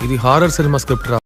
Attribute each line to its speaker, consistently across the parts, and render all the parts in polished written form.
Speaker 1: ఇది horror cinema script రా.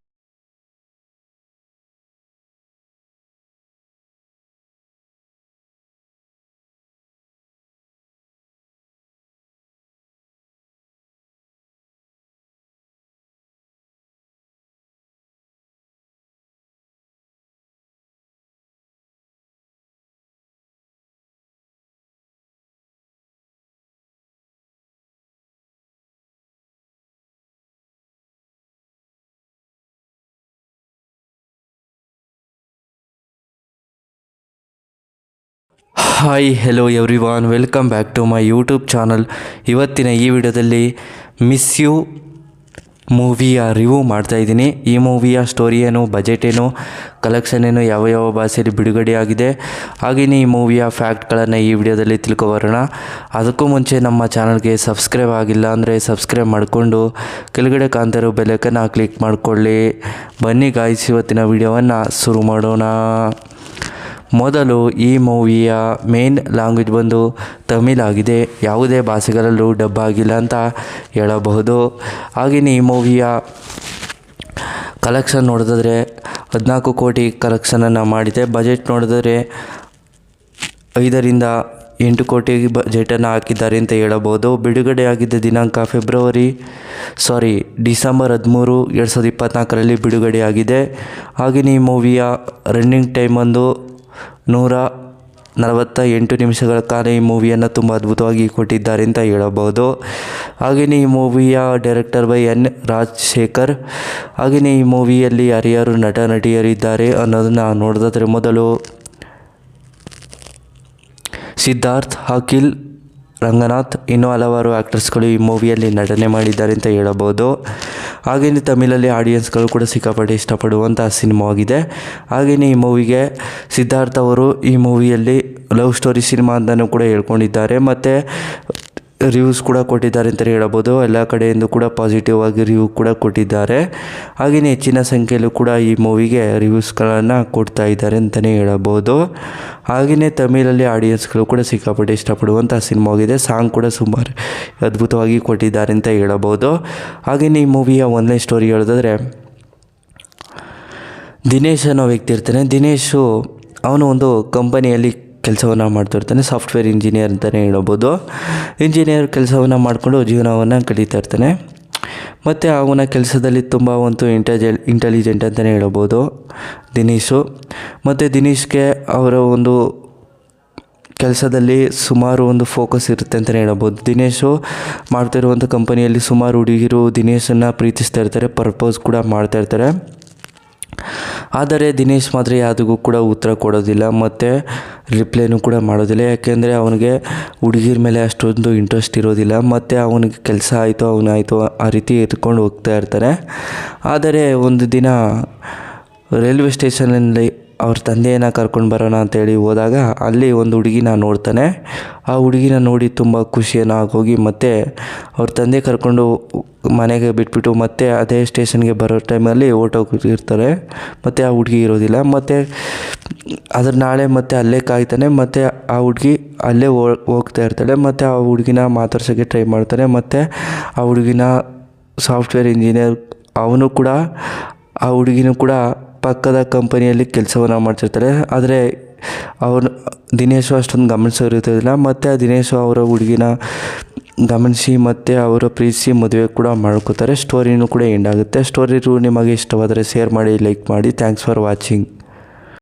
Speaker 2: Hi hello everyone, welcome back to my YouTube channel. ಇವತ್ತಿನ ಈ ವಿಡಿಯೋದಲ್ಲಿ ಮಿಸ್ ಯು ಮೂವಿಯ ರಿವ್ಯೂ ಮಾಡ್ತಾಯಿದ್ದೀನಿ. ಈ ಮೂವಿಯ ಸ್ಟೋರಿ ಏನು, ಬಜೆಟ್ ಏನು, ಕಲೆಕ್ಷನ್ ಏನು, ಯಾವ ಭಾಷೆಯಲ್ಲಿ ಬಿಡುಗಡೆಯಾಗಿದೆ, ಹಾಗೆಯೇ ಈ ಮೂವಿಯ ಫ್ಯಾಕ್ಟ್ಗಳನ್ನು ಈ ವಿಡಿಯೋದಲ್ಲಿ ತಿಳ್ಕೊಬರೋಣ. ಅದಕ್ಕೂ ಮುಂಚೆ ನಮ್ಮ ಚಾನಲ್ಗೆ ಸಬ್ಸ್ಕ್ರೈಬ್ ಆಗಿಲ್ಲ ಅಂದರೆ ಸಬ್ಸ್ಕ್ರೈಬ್ ಮಾಡಿಕೊಂಡು ಕೆಳಗಡೆ ಕಾಣ್ತಿರೋ ಬೆಲ್ಲೈಕನ್ನ ಕ್ಲಿಕ್ ಮಾಡಿಕೊಳ್ಳಿ. ಬನ್ನಿ ಗಾಯ್ಸ್, ಇವತ್ತಿನ ವಿಡಿಯೋವನ್ನು ಶುರು ಮಾಡೋಣ. ಮೊದಲು ಈ ಮೂವಿಯ ಮೇನ್ ಲ್ಯಾಂಗ್ವೇಜ್ ಬಂದು ತಮಿಳ್ ಆಗಿದೆ. ಯಾವುದೇ ಭಾಷೆಗಳಲ್ಲೂ ಡಬ್ ಆಗಿಲ್ಲ ಅಂತ ಹೇಳಬಹುದು. ಹಾಗೆಯೇ ಈ ಮೂವಿಯ ಕಲೆಕ್ಷನ್ ನೋಡಿದ್ರೆ 14 ಕೋಟಿ ಕಲೆಕ್ಷನನ್ನು ಮಾಡಿದೆ. ಬಜೆಟ್ ನೋಡಿದ್ರೆ 5ರಿಂದ 8 ಕೋಟಿ ಬಜೆಟನ್ನು ಹಾಕಿದ್ದಾರೆ ಅಂತ ಹೇಳಬಹುದು. ಬಿಡುಗಡೆಯಾಗಿದ್ದ ದಿನಾಂಕ ಡಿಸೆಂಬರ್ 13, 2024ರಲ್ಲಿ ಬಿಡುಗಡೆಯಾಗಿದೆ. ಹಾಗೆಯೇ ಈ ಮೂವಿಯ ರನ್ನಿಂಗ್ ಟೈಮ್ ಒಂದು 148 ನಿಮಿಷಗಳ ಕಾಲ ಈ ಮೂವಿಯನ್ನು ತುಂಬ ಅದ್ಭುತವಾಗಿ ಕೊಟ್ಟಿದ್ದಾರೆ ಅಂತ ಹೇಳಬಹುದು. ಹಾಗೆಯೇ ಈ ಮೂವಿಯ ಡೈರೆಕ್ಟರ್ ಬೈ ಎನ್ ರಾಜಶೇಖರ್. ಹಾಗೆಯೇ ಈ ಮೂವಿಯಲ್ಲಿ ಯಾರ್ಯಾರು ನಟ ನಟಿಯರಿದ್ದಾರೆ ಅನ್ನೋದನ್ನು ನೋಡಿದ್ರೆ ಮೊದಲು ಸಿದ್ಧಾರ್ಥ್, ಅಖಿಲ್, ರಂಗನಾಥ್, ಇನ್ನೂ ಹಲವಾರು ಆ್ಯಕ್ಟರ್ಸ್ಗಳು ಈ ಮೂವಿಯಲ್ಲಿ ನಟನೆ ಮಾಡಿದ್ದಾರೆ ಅಂತ ಹೇಳಬಹುದು. ಹಾಗೆಯೇ ತಮಿಳಲ್ಲಿ ಆಡಿಯನ್ಸ್ಗಳು ಕೂಡ ಸಿಕ್ಕಾಪಟ್ಟೆ ಇಷ್ಟಪಡುವಂಥ ಸಿನಿಮಾವಾಗಿದೆ. ಹಾಗೆಯೇ ಈ ಮೂವಿಗೆ ಸಿದ್ಧಾರ್ಥ್ ಅವರು ಈ ಮೂವಿಯಲ್ಲಿ ಲವ್ ಸ್ಟೋರಿ ಸಿನಿಮಾ ಅಂತಲೂ ಕೂಡ ಹೇಳ್ಕೊಂಡಿದ್ದಾರೆ ಮತ್ತು ರಿವ್ಯೂಸ್ ಕೂಡ ಕೊಟ್ಟಿದ್ದಾರೆ ಅಂತ ಹೇಳ್ಬೋದು. ಎಲ್ಲ ಕಡೆಯಿಂದ ಕೂಡ ಪಾಸಿಟಿವ್ ಆಗಿ ರಿವ್ಯೂ ಕೂಡ ಕೊಟ್ಟಿದ್ದಾರೆ. ಹಾಗೆಯೇ ಹೆಚ್ಚಿನ ಸಂಖ್ಯೆಯಲ್ಲೂ ಕೂಡ ಈ ಮೂವಿಗೆ ರಿವ್ಯೂಸ್ಗಳನ್ನು ಕೊಡ್ತಾ ಇದ್ದಾರೆ ಅಂತಲೇ ಹೇಳಬಹುದು. ಹಾಗೆಯೇ ತಮಿಳಲ್ಲಿ ಆಡಿಯನ್ಸ್ಗಳು ಕೂಡ ಸಿಕ್ಕಾಪಟ್ಟೆ ಇಷ್ಟಪಡುವಂಥ ಸಿನಿಮಾವಾಗಿದೆ. ಸಾಂಗ್ ಕೂಡ ಸುಮಾರು ಅದ್ಭುತವಾಗಿ ಕೊಟ್ಟಿದ್ದಾರೆ ಅಂತ ಹೇಳಬಹುದು. ಹಾಗೆಯೇ ಈ ಮೂವಿಯ ಒಂದನೇ ಸ್ಟೋರಿ ಹೇಳಿದ್ರೆ, ದಿನೇಶ್ ಅನ್ನೋ ವ್ಯಕ್ತಿ ಇರ್ತಾನೆ. ದಿನೇಶು ಅವನು ಒಂದು ಕಂಪನಿಯಲ್ಲಿ ಕೆಲಸವನ್ನು ಮಾಡ್ತಿರ್ತಾನೆ. ಸಾಫ್ಟ್ವೇರ್ ಇಂಜಿನಿಯರ್ ಅಂತಲೇ ಹೇಳ್ಬೋದು. ಇಂಜಿನಿಯರ್ ಕೆಲಸವನ್ನು ಮಾಡಿಕೊಂಡು ಜೀವನವನ್ನು ಕಳೀತಾ ಇರ್ತಾನೆ. ಮತ್ತು ಅವನ ಕೆಲಸದಲ್ಲಿ ತುಂಬ ಒಂದು ಇಂಟೆಲಿಜೆಂಟ್ ಅಂತಲೇ ಹೇಳ್ಬೋದು ದಿನೇಶು. ಮತ್ತು ದಿನೇಶ್ಗೆ ಅವರ ಒಂದು ಕೆಲಸದಲ್ಲಿ ಸುಮಾರು ಒಂದು ಫೋಕಸ್ ಇರುತ್ತೆ ಅಂತಲೇ ಹೇಳ್ಬೋದು. ದಿನೇಶು ಮಾಡ್ತಿರುವಂಥ ಕಂಪನಿಯಲ್ಲಿ ಸುಮಾರು ಹುಡುಗಿರು ದಿನೇಶನ್ನು ಪ್ರೀತಿಸ್ತಾ ಇರ್ತಾರೆ, ಪ್ರಪೋಸ್ ಕೂಡ ಮಾಡ್ತಾ ಇರ್ತಾರೆ. ಆದರೆ ದಿನೇಶ್ ಮಾತ್ರ ಯಾವುದಕ್ಕೂ ಕೂಡ ಉತ್ತರ ಕೊಡೋದಿಲ್ಲ ಮತ್ತು ರಿಪ್ಲೈನೂ ಕೂಡ ಮಾಡೋದಿಲ್ಲ. ಯಾಕೆಂದರೆ ಅವನಿಗೆ ಹುಡುಗಿರ ಮೇಲೆ ಅಷ್ಟೊಂದು ಇಂಟ್ರೆಸ್ಟ್ ಇರೋದಿಲ್ಲ. ಮತ್ತು ಅವನಿಗೆ ಕೆಲಸ ಆಯಿತು ಅವನಾಯಿತು ಆ ರೀತಿ ಎತ್ಕೊಂಡು ಹೋಗ್ತಾ ಇರ್ತಾನೆ. ಆದರೆ ಒಂದು ದಿನ ರೈಲ್ವೆ ಸ್ಟೇಷನಲ್ಲಿ ಅವ್ರ ತಂದೆಯನ್ನು ಕರ್ಕೊಂಡು ಬರೋಣ ಅಂತೇಳಿ ಹೋದಾಗ ಅಲ್ಲಿ ಒಂದು ಹುಡುಗಿನ ನೋಡ್ತಾನೆ. ಆ ಹುಡುಗಿನ ನೋಡಿ ತುಂಬ ಖುಷಿಯನ್ನು ಆಗೋಗಿ ಮತ್ತು ಅವ್ರ ತಂದೆ ಕರ್ಕೊಂಡು ಮನೆಗೆ ಬಿಟ್ಬಿಟ್ಟು ಮತ್ತೆ ಅದೇ ಸ್ಟೇಷನ್ಗೆ ಬರೋ ಟೈಮಲ್ಲಿ ಹೊರ್ಟೋಗಿರ್ತಾರೆ. ಮತ್ತು ಆ ಹುಡುಗಿ ಇರೋದಿಲ್ಲ. ಮತ್ತು ಅದ್ರ ನಾಳೆ ಮತ್ತೆ ಅಲ್ಲೇ ಕಾಯ್ತಾನೆ. ಮತ್ತು ಆ ಹುಡುಗಿ ಅಲ್ಲೇ ಹೋಗ್ತಾ ಇರ್ತಾಳೆ. ಮತ್ತು ಆ ಹುಡುಗಿನ ಮಾತಾಡ್ಸೋಕ್ಕೆ ಟ್ರೈ ಮಾಡ್ತಾನೆ. ಮತ್ತು ಆ ಹುಡುಗಿನ ಸಾಫ್ಟ್ವೇರ್ ಇಂಜಿನಿಯರ್ ಅವನು ಕೂಡ ಆ ಹುಡುಗಿನೂ ಕೂಡ ಪಕ್ಕದ ಕಂಪನಿಯಲ್ಲಿ ಕೆಲಸವನ್ನು ಮಾಡ್ತಿರ್ತಾರೆ. ಆದರೆ ಅವನು ದಿನೇಶು ಅಷ್ಟೊಂದು ಗಮನಿಸೋರಿರೋದಿಲ್ಲ. ಮತ್ತು ಆ ದಿನೇಶು ಅವರ ಹುಡುಗಿನ ಗಮನಿಸಿ ಮತ್ತು ಅವರ ಪ್ರೀತಿಸಿ ಮದುವೆ ಕೂಡ ಮಾಡ್ಕೋತಾರೆ. ಸ್ಟೋರಿನೂ ಕೂಡ ಎಂಡ್ ಆಗುತ್ತೆ. ಸ್ಟೋರಿ ನಿಮಗೆ ಇಷ್ಟವಾದರೆ ಶೇರ್ ಮಾಡಿ, ಲೈಕ್ ಮಾಡಿ. Thanks for watching.